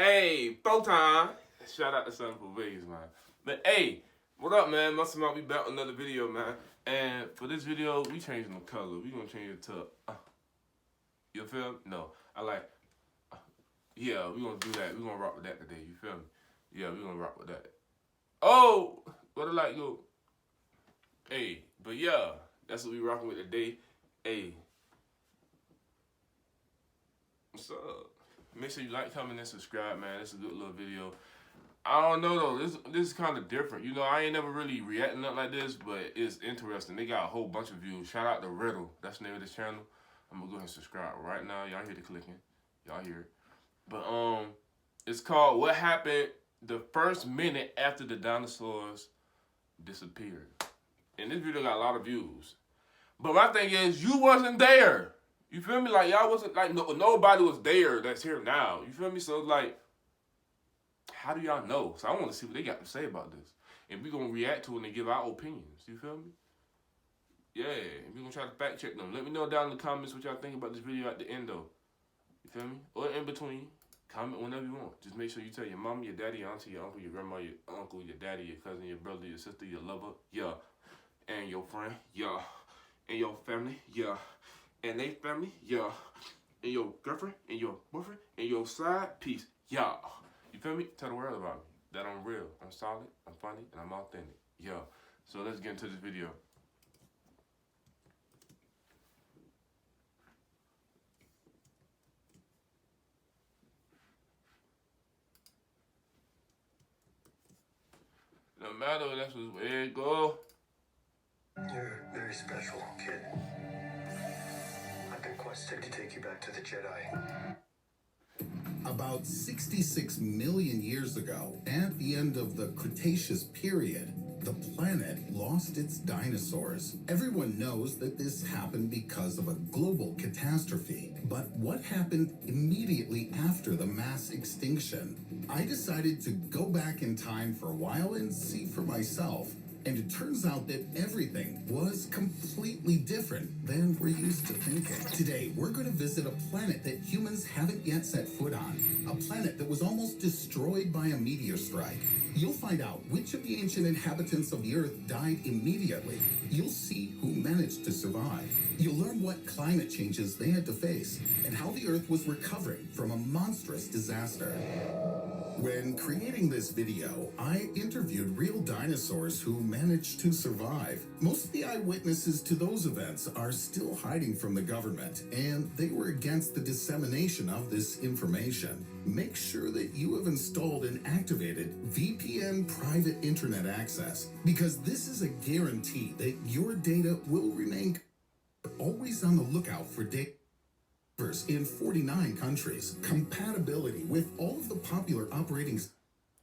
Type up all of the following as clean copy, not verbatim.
Hey, Photon. Shout out to Son for Vegas, man. But hey, what up, man? Muscle Mouth be back with another video, man. And for this video, we changing the color. We gonna change it to, you feel me? No, I like, yeah, we gonna do that. We gonna rock with that today. You feel me? Yeah, we gonna rock with that. Oh, what I like go. Hey, but yeah, that's what we rocking with today. Hey, what's up? Make sure you like, comment, and subscribe, man. It's a good little video. I don't know though. This is kind of different. You know, I ain't never really reacting nothing like this, but it's interesting. They got a whole bunch of views. Shout out to Riddle. That's the name of this channel. I'm gonna go ahead and subscribe right now. Y'all hear the clicking. Y'all hear it. But it's called "What Happened the First Minute After the Dinosaurs Disappeared." And this video got a lot of views. But my thing is, you wasn't there. You feel me? Like y'all wasn't like nobody was there that's here now. You feel me? So like, how do y'all know? So I want to see what they got to say about this. And we gonna react to it and give our opinions. You feel me? Yeah, we gonna try to fact check them. Let me know down in the comments what y'all think about this video at the end though. You feel me? Or in between. Comment whenever you want. Just make sure you tell your mom, your daddy, your auntie, your uncle, your grandma, your uncle, your daddy, your cousin, your brother, your sister, your lover, yeah, and your friend, yeah, and your family, yeah, and they family, yeah, and your girlfriend, and your boyfriend, and your side piece, yeah. You feel me? Tell the world about me. That I'm real, I'm solid, I'm funny, and I'm authentic. Yeah. So let's get into this video. No matter that's where it go. You're very special, kid. I've been questing to take you back to the Jedi. About 66 million years ago, at the end of the Cretaceous period, the planet lost its dinosaurs. Everyone knows that this happened because of a global catastrophe. But what happened immediately after the mass extinction? I decided to go back in time for a while and see for myself. And it turns out that everything was completely different than we're used to thinking. Today, we're going to visit a planet that humans haven't yet set foot on. A planet that was almost destroyed by a meteor strike. You'll find out which of the ancient inhabitants of the Earth died immediately. You'll see who managed to survive. You'll learn what climate changes they had to face and how the Earth was recovering from a monstrous disaster. When creating this video, I interviewed real dinosaurs who managed to survive. Most of the eyewitnesses to those events are still hiding from the government, and they were against the dissemination of this information. Make sure that you have installed and activated VPN private internet access, because this is a guarantee that your data will remain always on the lookout for data in 49 countries. Compatibility with all of the popular operating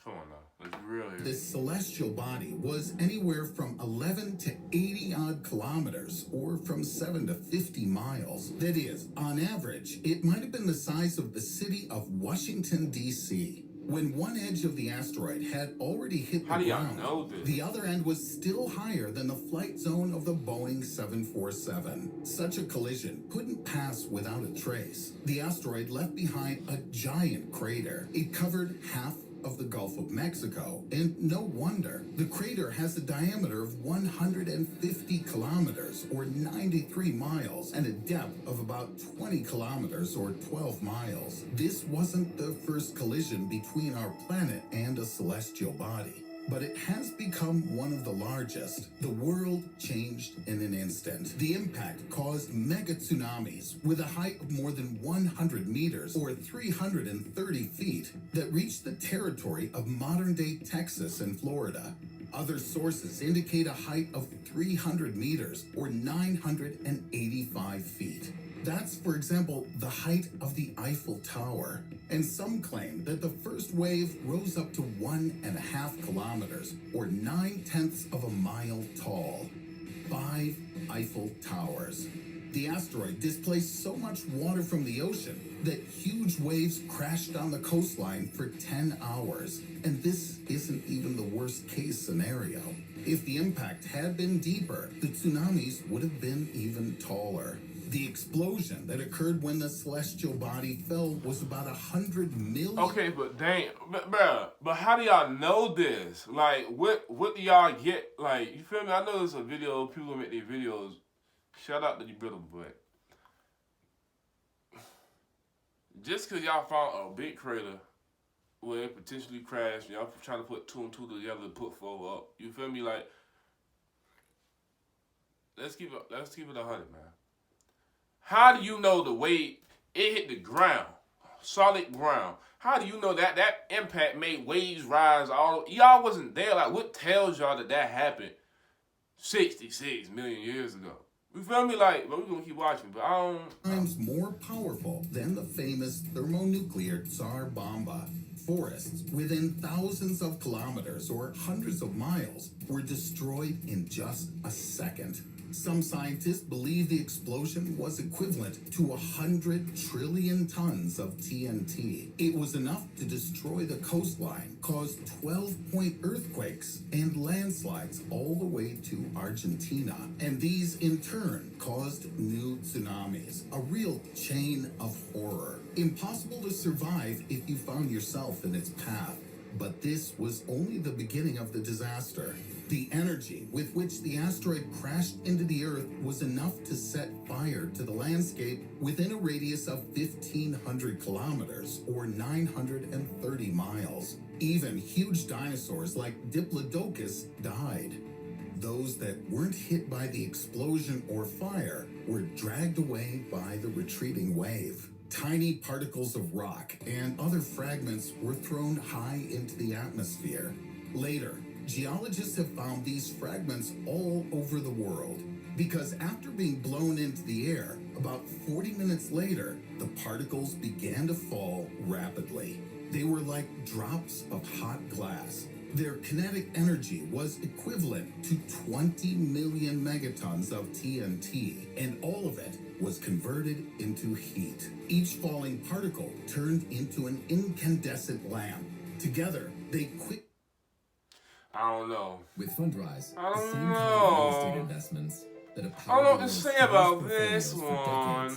Come on now, let's be real here. this celestial body was anywhere from 11 to 80 odd kilometers, or from 7 to 50 miles. That is, on average, it might have been the size of the city of Washington, D.C. When one edge of the asteroid had already hit the ground, the other end was still higher than the flight zone of the Boeing 747. Such a collision couldn't pass without a trace. The asteroid left behind a giant crater. It covered half of the Gulf of Mexico, and no wonder. The crater has a diameter of 150 kilometers, or 93 miles, and a depth of about 20 kilometers, or 12 miles. This wasn't the first collision between our planet and a celestial body, but it has become one of the largest. The world changed in an instant. The impact caused mega tsunamis with a height of more than 100 meters, or 330 feet, that reached the territory of modern-day Texas and Florida. Other sources indicate a height of 300 meters, or 985 feet. That's, for example, the height of the Eiffel Tower. And some claim that the first wave rose up to 1.5 kilometers, or 9/10 of a mile tall. 5 Eiffel Towers. The asteroid displaced so much water from the ocean that huge waves crashed on the coastline for 10 hours. And this isn't even the worst case scenario. If the impact had been deeper, the tsunamis would have been even taller. The explosion that occurred when the celestial body fell was about 100 million. Okay, but dang, but how do y'all know this? Like, what do y'all get? Like, you feel me? I know there's a video, people make these videos. Shout out to you, brother, but just because y'all found a big crater where it potentially crashed, y'all trying to put two and two together to put four up. You feel me? Like, let's keep it 100, man. How do you know the way it hit the ground, solid ground? How do you know that impact made waves rise? Y'all wasn't there. Like, what tells y'all that happened 66 million years ago? You feel me? Like, but we're gonna keep watching. But I don't. Times more powerful than the famous thermonuclear Tsar Bomba. Forests within thousands of kilometers or hundreds of miles were destroyed in just a second. Some scientists believe the explosion was equivalent to 100 trillion tons of TNT. It was enough to destroy the coastline, cause 12-point earthquakes and landslides all the way to Argentina. And these, in turn, caused new tsunamis, a real chain of horror. Impossible to survive if you found yourself in its path. But this was only the beginning of the disaster. The energy with which the asteroid crashed into the Earth was enough to set fire to the landscape within a radius of 1,500 kilometers or 930 miles. Even huge dinosaurs like Diplodocus died. Those that weren't hit by the explosion or fire were dragged away by the retreating wave. Tiny particles of rock and other fragments were thrown high into the atmosphere. Later, geologists have found these fragments all over the world because after being blown into the air, about 40 minutes later, the particles began to fall rapidly. They were like drops of hot glass. Their kinetic energy was equivalent to 20 million megatons of TNT, and all of it was converted into heat. Each falling particle turned into an incandescent lamp. Together, they quickly... I don't know. With Fundrise, I don't the same kind of know. real estate investments that have I don't know what to say about this one.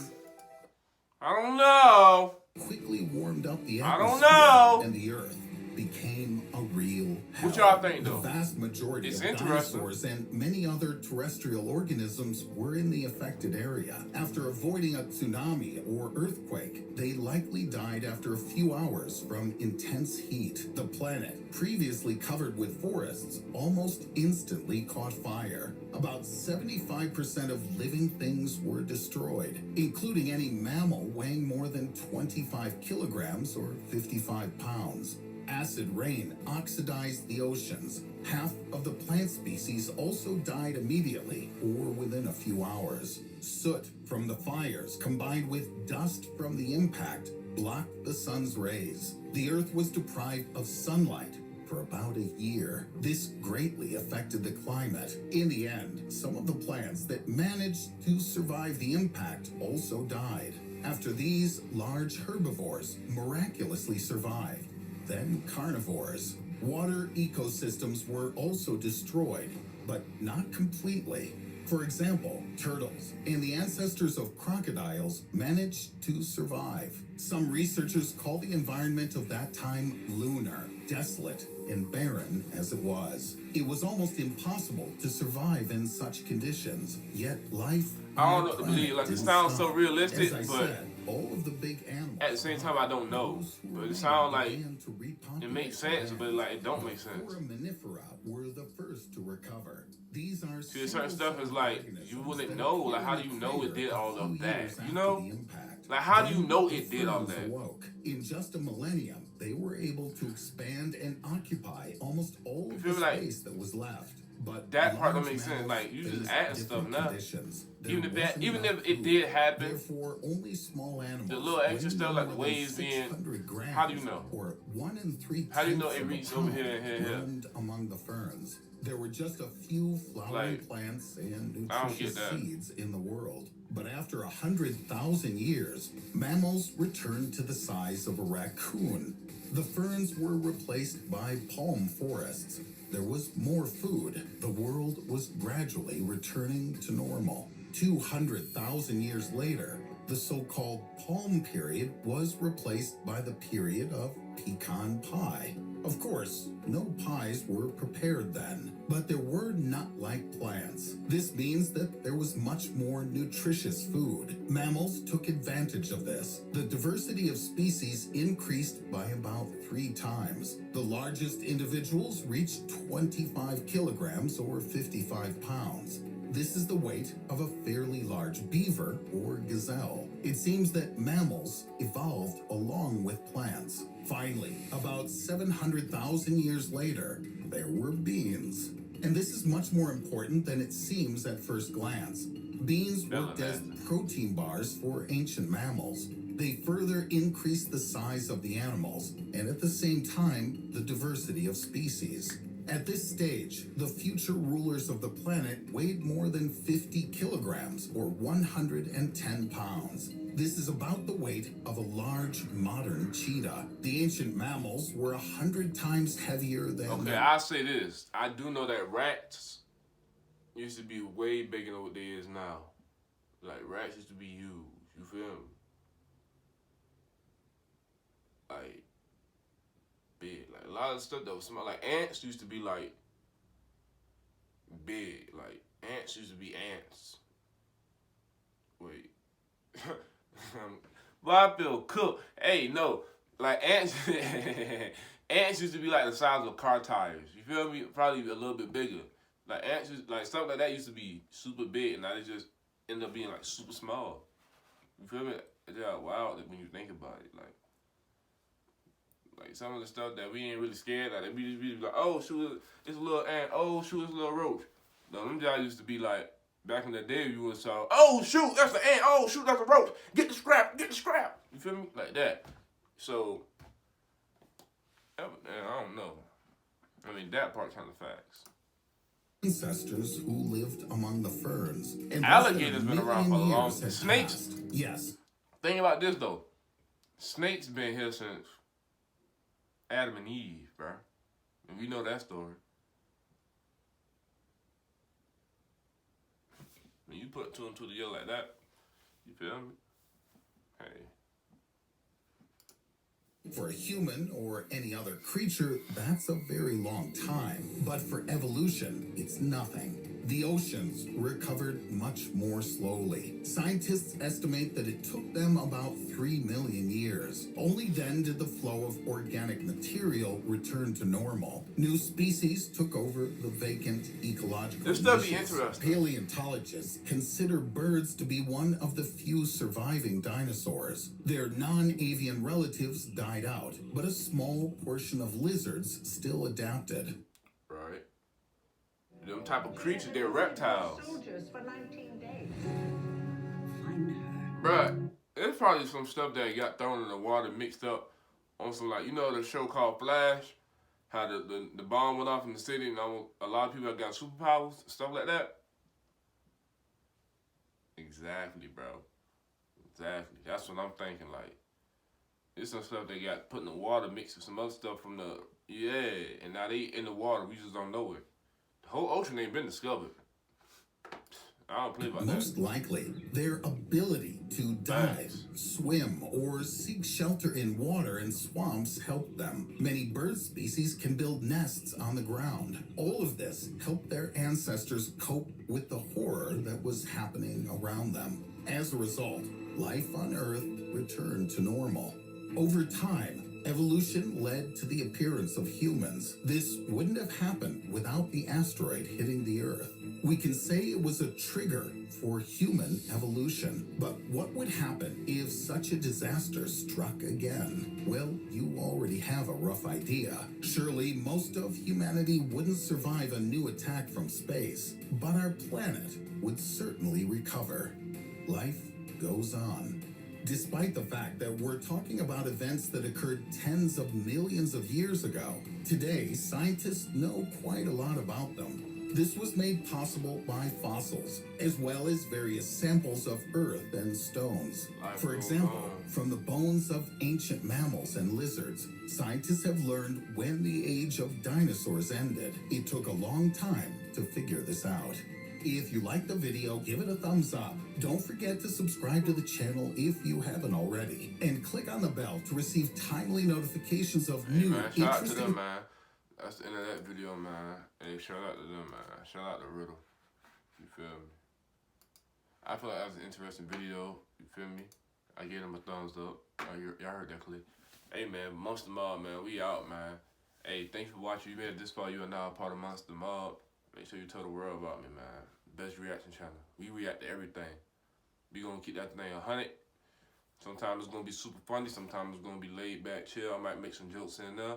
I don't know. quickly warmed up the I don't atmosphere, know. and the Earth became a real hell. What y'all think, though? The vast majority It's of interesting. dinosaurs and many other terrestrial organisms were in the affected area. After avoiding a tsunami or earthquake, they likely died after a few hours from intense heat. The planet, previously covered with forests, almost instantly caught fire. About 75% of living things were destroyed, including any mammal weighing more than 25 kilograms or 55 pounds. Acid rain oxidized the oceans. Half of the plant species also died immediately or within a few hours. Soot from the fires combined with dust from the impact blocked the sun's rays. The Earth was deprived of sunlight for about a year. This greatly affected the climate. In the end, some of the plants that managed to survive the impact also died. After these, large herbivores miraculously survived. Then carnivores. Water ecosystems were also destroyed, but not completely. For example, turtles and the ancestors of crocodiles managed to survive. Some researchers call the environment of that time lunar, desolate and barren as it was. It was almost impossible to survive in such conditions, yet life I don't on know the what to believe. planet Like, it didn't sounds stop. so realistic, As I but said, all of the big animals at the same time, I don't know. those who But it remained sounds like began to repopulate it makes the sense, land. but like it don't make The sense. foraminifera were the first to recover. These are See, certain stuff is single-celled like, organisms you wouldn't that know. Like, appeared how do in you a know it crater did a all few of that? years You after know? the impact. Like, how do you Then know the it did all ferns that? awoke. In just a millennium, they were able to expand and occupy almost all of feel the me? Like, space that was left. But that part don't large make sense. mammals Like, you just faced adding stuff different now. conditions. There Even if wasn't even enough if it food. did happen, Therefore, only small animals. the little extra weighing stuff like the more than waves being, 600 grams, how do you know? Or 1 in 3 How do you know tenths it of a reached over pound here and here and here? roamed among the ferns. There were just a few flowering Like, plants and I don't get nutritious that. seeds in the world. But after 100,000 years, mammals returned to the size of a raccoon. The ferns were replaced by palm forests. There was more food. The world was gradually returning to normal. 200,000 years later, the so-called palm period was replaced by the period of pecan pie. Of course, no pies were prepared then, but there were nut-like plants. This means that there was much more nutritious food. Mammals took advantage of this. The diversity of species increased by about 3 times. The largest individuals reached 25 kilograms or 55 pounds. This is the weight of a fairly large beaver or gazelle. It seems that mammals evolved along with plants. Finally, about 700,000 years later, there were beans. And this is much more important than it seems at first glance. Beans worked as protein bars for ancient mammals. They further increased the size of the animals, and at the same time, the diversity of species. At this stage, the future rulers of the planet weighed more than 50 kilograms or 110 pounds. This is about the weight of a large modern cheetah. The ancient mammals were 100 times heavier than... Okay, I'll say this. I do know that rats used to be way bigger than what they is now. Like, rats used to be huge. You feel me? Like, big. Like, a lot of stuff that was small. Like, ants used to be, like, big. Like, ants used to be ants. Wait. But I feel cooked. Hey, no. Like, ants... ants used to be, like, the size of car tires. You feel me? Probably a little bit bigger. Like, ants, like, stuff like that used to be super big, and now they just end up being, like, super small. You feel me? They're wild when you think about it. Like some of the stuff that we ain't really scared of, that we just be like, oh, shoot, it's a little ant. Oh, shoot, it's a little roach. No, them guys used to be like, back in the day, you would saw, oh, shoot, that's an ant. Oh, shoot, that's a roach. Get the scrap, get the scrap. You feel me? Like that. So, I don't know. I mean, that part kind of facts. Ancestors who lived among the ferns. And alligators been around for a long time. Snakes. Passed. Yes. Think about this, though. Snakes been here since Adam and Eve, bro. And we know that story. When you put two and two together like that, you feel me? Hey. For a human or any other creature, that's a very long time. But for evolution, it's nothing. The oceans recovered much more slowly. Scientists estimate that it took them about 3 million years. Only then did the flow of organic material return to normal. New species took over the vacant ecological This stuff be niches. interesting. Paleontologists consider birds to be one of the few surviving dinosaurs. Their non-avian relatives died out, but a small portion of lizards still adapted. Right. Them type of creatures, they're reptiles. Soldiers for 19 days. Bruh, there's probably some stuff that got thrown in the water mixed up on some, like, you know the show called Flash? How the bomb went off in the city and a lot of people got superpowers, stuff like that? Exactly, bro. Exactly. That's what I'm thinking, like. There's some stuff they got put in the water mixed with some other stuff from the, and now they in the water, we just don't know it. The whole ocean ain't been discovered. I don't play about Most likely, their ability to dive, swim, or seek shelter in water and swamps helped them. Many bird species can build nests on the ground. All of this helped their ancestors cope with the horror that was happening around them. As a result, life on Earth returned to normal. Over time, evolution led to the appearance of humans. This wouldn't have happened without the asteroid hitting the Earth. We can say it was a trigger for human evolution. But what would happen if such a disaster struck again? Well, you already have a rough idea. Surely most of humanity wouldn't survive a new attack from space, but our planet would certainly recover. Life goes on. Despite the fact that we're talking about events that occurred tens of millions of years ago, today scientists know quite a lot about them. This was made possible by fossils, as well as various samples of earth and stones. For example, from the bones of ancient mammals and lizards, scientists have learned when the age of dinosaurs ended. It took a long time to figure this out. If you like the video, give it a thumbs up. Don't forget to subscribe to the channel if you haven't already. And click on the bell to receive timely notifications of new, Man, shout out to interesting... them, man. That's the end of that video, man. Hey, shout out to them, man. Shout out to Riddle. You feel me? I feel like that was an interesting video. You feel me? I gave them a thumbs up. Y'all heard that clip. Hey, man, Monster Mob, man. We out, man. Hey, thanks for watching. You made it this far. You are now a part of Monster Mob. Make sure you tell the world about me, man. Best reaction channel. We react to everything. We gonna keep that thing 100. Sometimes it's gonna be super funny. Sometimes it's gonna be laid back, chill. I might make some jokes in there.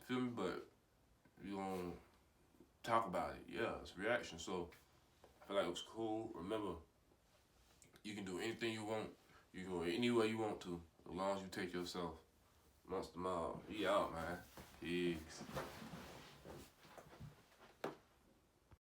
Feel me? But we gonna talk about it. Yeah, it's reaction. So I feel like it was cool. Remember, you can do anything you want. You can go any way you want to, as long as you take yourself. Monster Mob. We out, man. Peace.